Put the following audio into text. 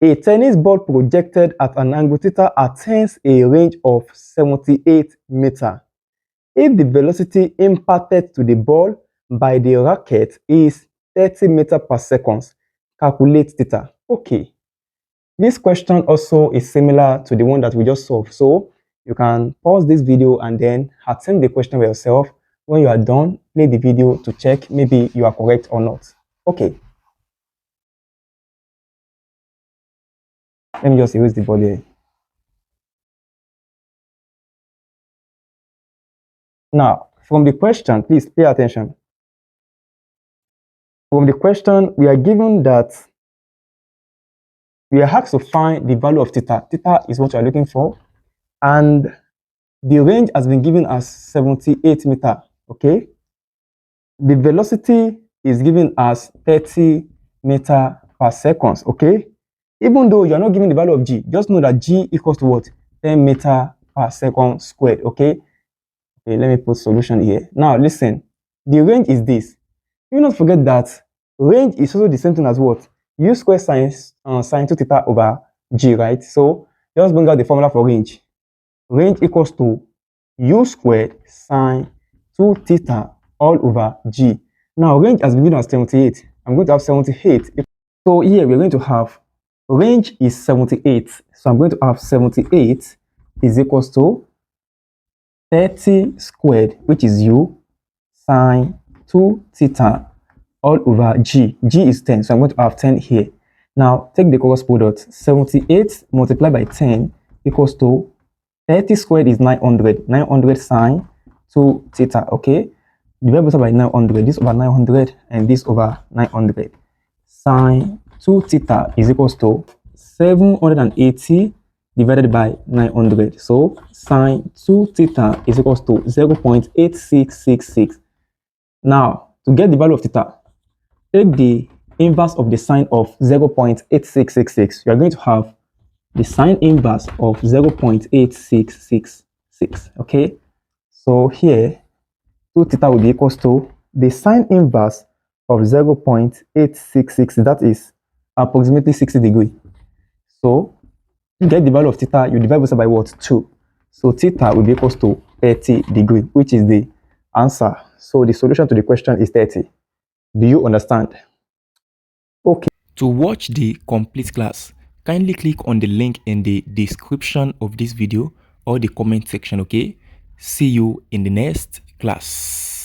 A tennis ball projected at an angle theta attains a range of 78 meters. If the velocity imparted to the ball by the racket is 30 meters per second, calculate theta. Okay. This question also is similar to the one that we just solved. So you can pause this video and then attempt the question by yourself. When you are done, play the video to check maybe you are correct or not. Okay. Let me just erase the ball here. Now, from the question, please pay attention. From the question, we are given that we are asked to find the value of theta. Theta is what you are looking for. And the range has been given as 78 meters. Okay. The velocity is given as 30 meters per second. Okay. Even though you are not given the value of g, just know that g equals to what? 10 meters per second squared. Okay. Okay, let me put solution here. Now listen, the range is this. Do not forget that range is also the same thing as what? U squared sine 2 theta over g, right? So just bring out the formula for range. Range equals to U squared sine 2 theta all over g. Now range has been given as 78. I'm going to have 78. So here we're going to have range is 78. So I'm going to have 78 is equals to 30 squared, which is u, sine 2 theta all over g. G is 10, so I'm going to have 10 here. Now, take the cross product. 78 multiplied by 10 equals to 30 squared is 900. 900 sine 2 theta, okay? Divide both by 900. This over 900 and this over 900. Sine 2 theta is equals to 780 divided by 900. So sine 2 theta is equals to 0.8666. Now, to get the value of theta, take the inverse of the sine of 0.8666. You are going to have the sine inverse of 0.8666. Okay, so here 2 theta will be equals to the sine inverse of 0.866. That is approximately 60 degrees. So to get the value of theta, you divide both by what? 2. So theta will be equals to 30 degrees, which is the answer. So the solution to the question is 30. Do you understand? Okay. To watch the complete class, kindly click on the link in the description of this video or the comment section, okay? See you in the next class.